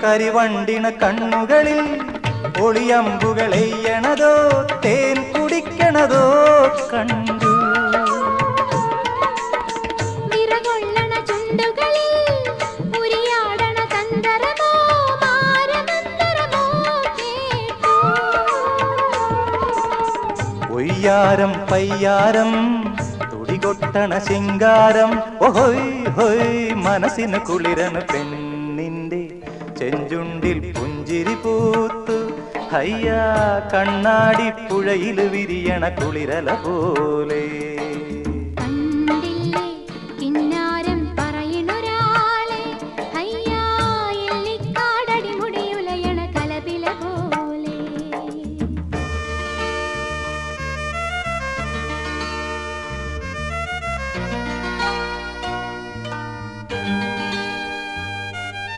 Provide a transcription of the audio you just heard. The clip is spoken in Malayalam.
കരിവണ്ടിണ കണ്ണുകളിൽ ഒളിയമ്പുകളെയ്യണതോ തേൻ കുടിക്കണതോ കണ്ടു. ഒയ്യാരം പയ്യാരം തുടികൊട്ടണ ശിങ്കാരം ഓഹോയ് ഹോയ് മനസ്സിന് കുളിരന് പെണ്ണിന്റെ ചെഞ്ചുണ്ടിൽ പുഞ്ചിരി പൂത്തു. ഹയ്യാ കണ്ണാടി പുഴയിൽ വിരിയണ കുളിരല പോലെ.